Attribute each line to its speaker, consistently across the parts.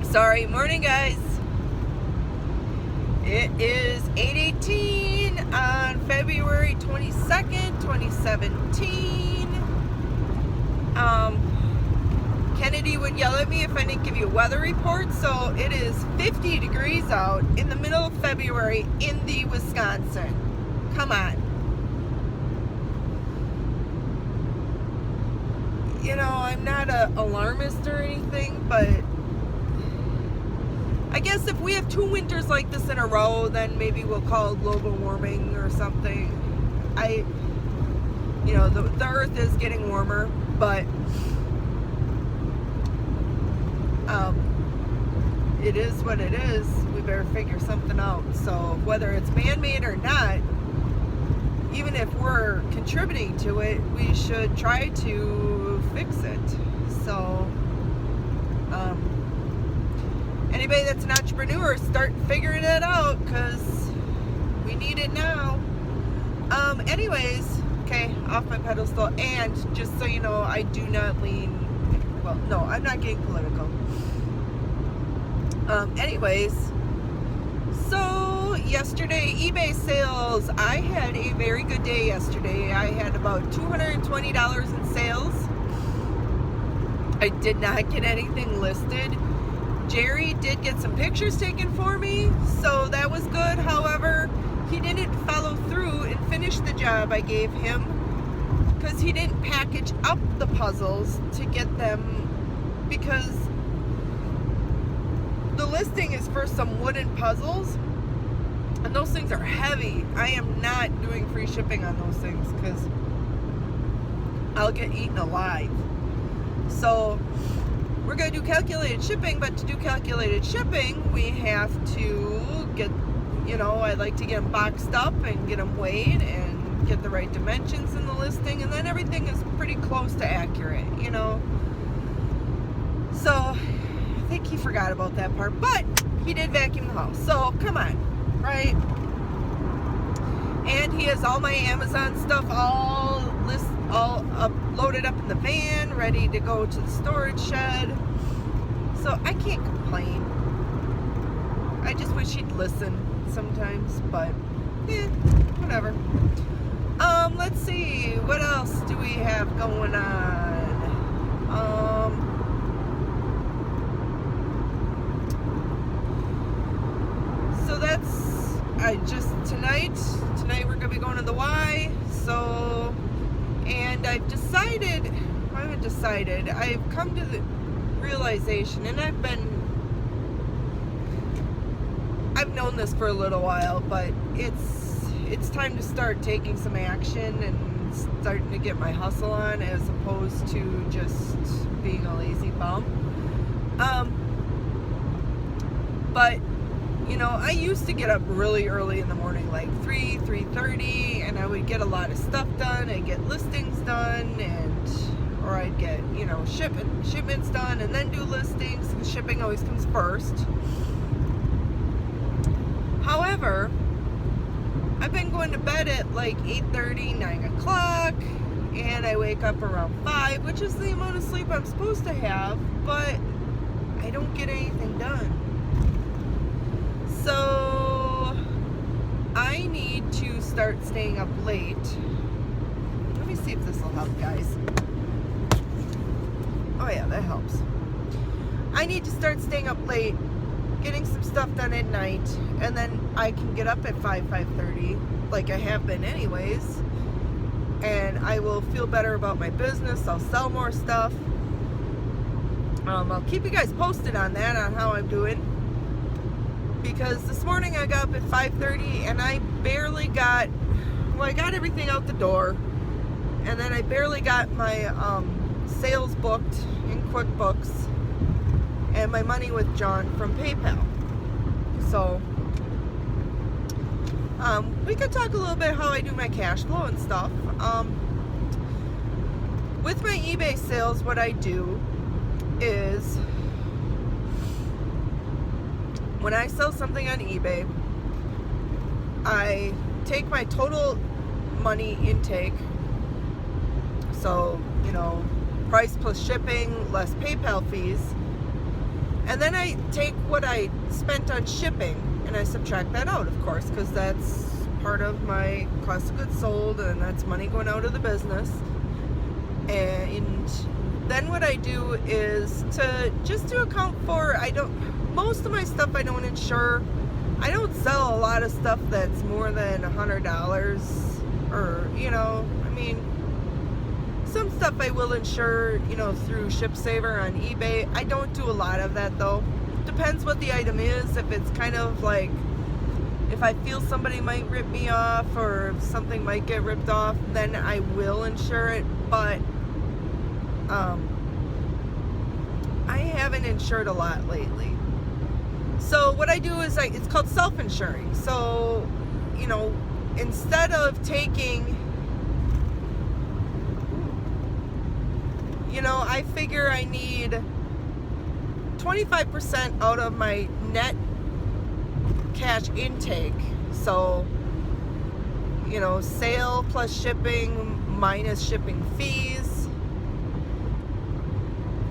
Speaker 1: Sorry, morning guys. It is 8:18 on February 22nd, 2017. Kennedy would yell at me if I didn't give you a weather report, so it is 50 degrees out in the middle of February in the Wisconsin. Come on. You know, I'm not an alarmist or anything, but I guess if we have 2 winters like this in a row, then maybe we'll call it global warming or something. The earth is getting warmer, but it is what it is. We better figure something out. So whether it's man-made or not, even if we're contributing to it, we should try to fix it. So anybody that's an entrepreneur, start figuring it out, because we need it now. Anyways, okay, off my pedestal. And just so you know, I do not lean, well, no, I'm not getting political. Anyways, so yesterday, eBay sales, I had a very good day yesterday. I had about $220 in sales. I did not get anything listed. Jerry did get some pictures taken for me, so that was good. However, he didn't follow through and finish the job I gave him because he didn't package up the puzzles to get them, because the listing is for some wooden puzzles and those things are heavy. I am not doing free shipping on those things because I'll get eaten alive. So we're going to do calculated shipping, but to do calculated shipping, we have to get, I like to get them boxed up and get them weighed and get the right dimensions in the listing, and then everything is pretty close to accurate, So I think he forgot about that part, but he did vacuum the house, so come on, right? And he has all my Amazon stuff all loaded up in the van, ready to go to the storage shed. So I can't complain. I just wish he'd listen sometimes, but whatever. Let's see, what else do we have going on? So that's tonight we're gonna be going to the Y. So, and I've come to the realization, and I've known this for a little while, but it's time to start taking some action and starting to get my hustle on, as opposed to just being a lazy bum. But I used to get up really early in the morning, like 3:30, and I would get a lot of stuff done. I'd get listings done, or I'd get, shipments done, and then do listings, and shipping always comes first. However, I've been going to bed at like 8:30, 9 o'clock, and I wake up around 5, which is the amount of sleep I'm supposed to have, but I don't get anything done. So I need to start staying up late. Let me see if this will help, guys. Oh yeah, that helps. I need to start staying up late, getting some stuff done at night, and then I can get up at 5:30, like I have been anyways, and I will feel better about my business. I'll sell more stuff. I'll keep you guys posted on that, on how I'm doing. Because this morning I got up at 5:30 and I barely got, I got everything out the door, and then I barely got my sales booked in QuickBooks and my money with John from PayPal. So we could talk a little bit how I do my cash flow and stuff. With my eBay sales, what I do is, when I sell something on eBay, I take my total money intake, so price plus shipping less PayPal fees, And then I take what I spent on shipping and I subtract that out, of course, because that's part of my cost of goods sold, and that's money going out of the business. And then what I do is to account for, most of my stuff I don't insure. I don't sell a lot of stuff that's more than $100, or, I mean, some stuff I will insure, through ShipSaver on eBay. I don't do a lot of that though. Depends what the item is. If it's kind of like, if I feel somebody might rip me off or if something might get ripped off, then I will insure it. But I haven't insured a lot lately. So what I do is it's called self-insuring. So, instead of taking, I figure I need 25% out of my net cash intake. So, sale plus shipping minus shipping fees.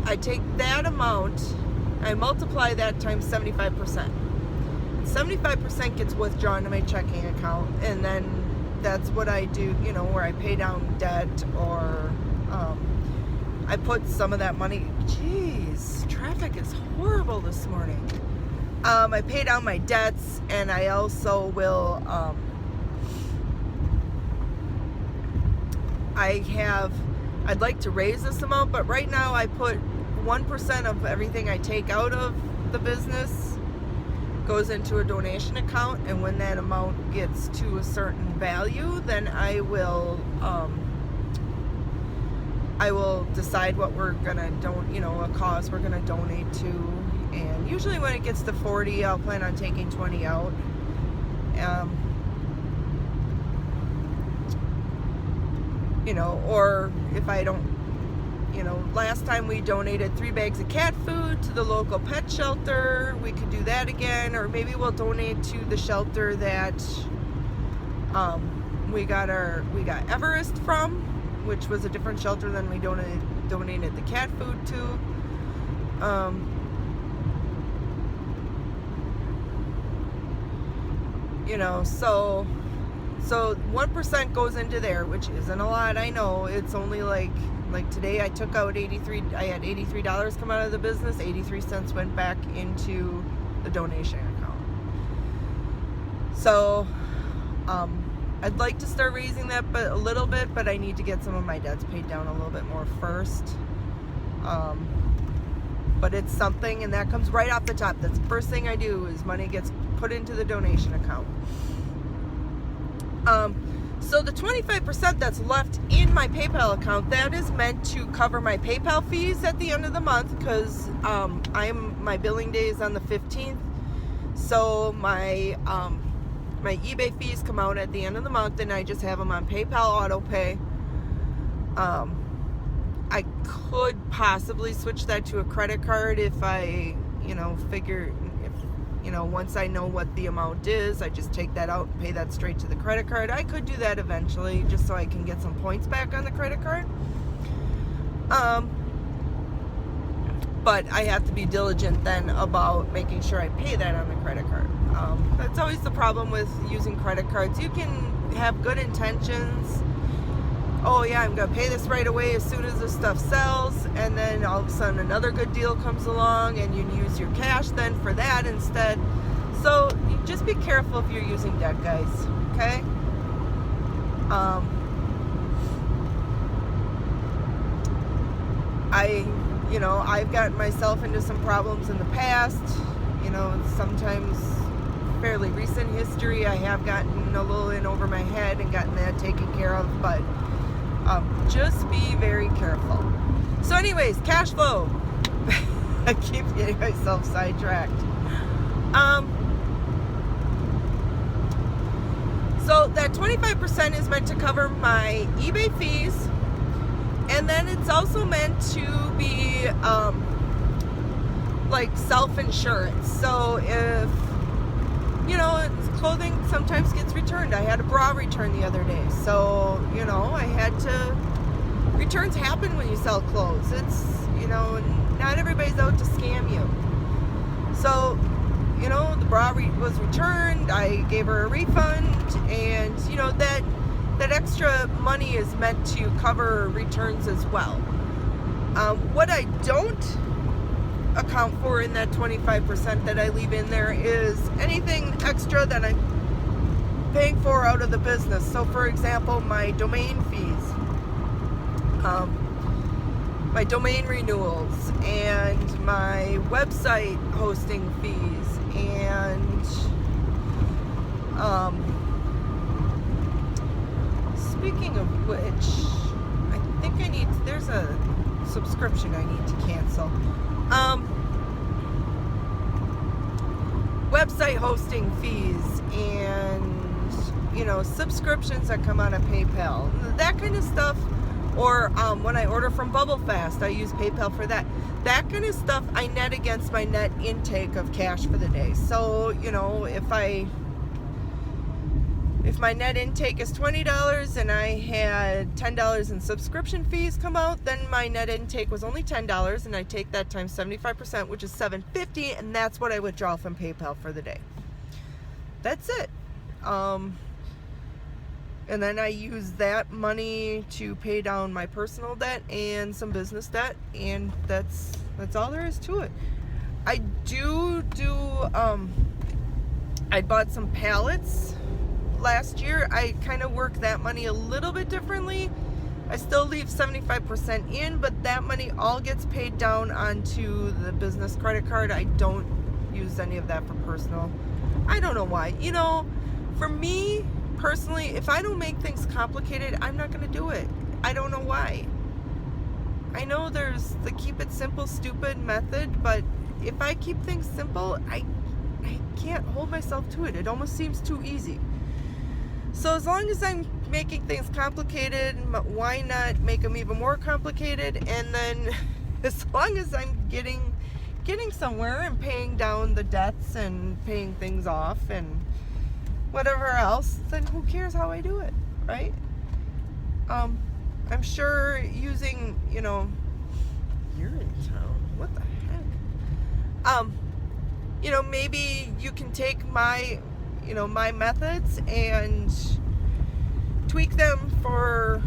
Speaker 1: I take that amount, I multiply that times 75%. 75% gets withdrawn to my checking account, and then that's what I do, where I pay down debt, or I put some of that money. Jeez, traffic is horrible this morning. I pay down my debts, and I also will, I'd like to raise this amount, but right now I put 1% of everything I take out of the business goes into a donation account, and when that amount gets to a certain value, then I will decide what we're gonna a cause we're gonna donate to. And usually when it gets to 40, I'll plan on taking 20 out. Or if I don't, last time we donated 3 bags of cat food to the local pet shelter. We could do that again, or maybe we'll donate to the shelter that we got Everest from, which was a different shelter than we donated the cat food to. So 1% goes into there, which isn't a lot. I know it's only like today I took out I had $83 come out of the business. 83 cents went back into the donation account. So I'd like to start raising that a little bit, but I need to get some of my debts paid down a little bit more first. But it's something, and that comes right off the top. That's the first thing I do, is money gets put into the donation account. So the 25% that's left in my PayPal account, that is meant to cover my PayPal fees at the end of the month, because my billing day is on the 15th. So my eBay fees come out at the end of the month, and I just have them on PayPal auto pay. I could possibly switch that to a credit card if I, figure, once I know what the amount is, I just take that out and pay that straight to the credit card. I could do that eventually, just so I can get some points back on the credit card. But I have to be diligent then about making sure I pay that on the credit card. That's always the problem with using credit cards. You can have good intentions. Oh yeah, I'm gonna pay this right away as soon as this stuff sells, and then all of a sudden another good deal comes along and you use your cash then for that instead. So you just be careful if you're using debt, guys, okay? I've gotten myself into some problems in the past, sometimes fairly recent history. I have gotten a little in over my head and gotten that taken care of, but just be very careful. So anyways, cash flow. I keep getting myself sidetracked. So that 25% is meant to cover my eBay fees, and then it's also meant to be like self-insurance. So if clothing sometimes gets returned. I had a bra return the other day, so I had to. Returns happen when you sell clothes. It's not everybody's out to scam you. So, you know, the bra was returned. I gave her a refund, and you know that extra money is meant to cover returns as well. What I don't account for in that 25% that I leave in there is anything extra that I'm paying for out of the business. So for example, my domain fees, my domain renewals, and my website hosting fees, and speaking of which, I think there's a subscription I need to cancel. Website hosting fees, and you know, subscriptions that come out of PayPal, that kind of stuff. Or when I order from Bubble Fast, I use PayPal for that. That kind of stuff I net against my net intake of cash for the day. So, you know, if my net intake is $20 and I had $10 in subscription fees come out, then my net intake was only $10, and I take that times 75%, which is $7.50, and that's what I withdraw from PayPal for the day. That's it. And then I use that money to pay down my personal debt and some business debt, and that's all there is to it. I I bought some pallets last year. I kind of work that money a little bit differently. I still leave 75% in, but that money all gets paid down onto the business credit card. I don't use any of that for personal. I don't know why. You know, for me personally, if I don't make things complicated, I'm not going to do it. I don't know why. I know there's the keep it simple, stupid method, but if I keep things simple, I can't hold myself to it. It almost seems too easy. So as long as I'm making things complicated, why not make them even more complicated? And then as long as I'm getting somewhere and paying down the debts and paying things off and whatever else, then who cares how I do it, right? I'm sure using, you know, you're in town. What the heck? You know, maybe you can take my methods and tweak them for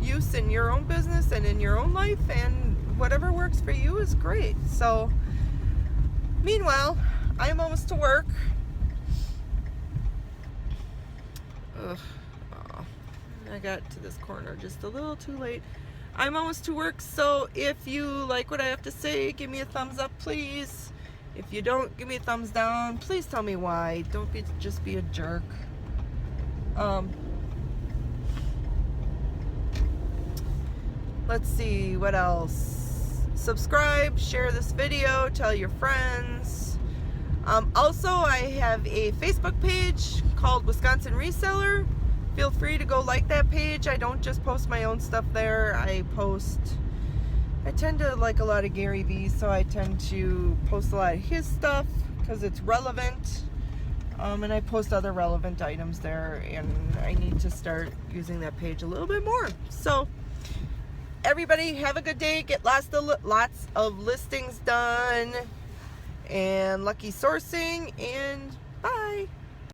Speaker 1: use in your own business and in your own life, and whatever works for you is great. So, meanwhile, I'm almost to work. I got to this corner just a little too late. I'm almost to work, so if you like what I have to say, give me a thumbs up, please. If you don't, give me a thumbs down. Please tell me why. Don't just be a jerk. Let's see, what else? Subscribe, share this video, tell your friends. Also, I have a Facebook page called Wisconsin Reseller. Feel free to go like that page. I don't just post my own stuff there. I tend to like a lot of Gary Vee, so I tend to post a lot of his stuff because it's relevant. And I post other relevant items there, and I need to start using that page a little bit more. So, everybody have a good day. Get lots of listings done, and lucky sourcing, and bye.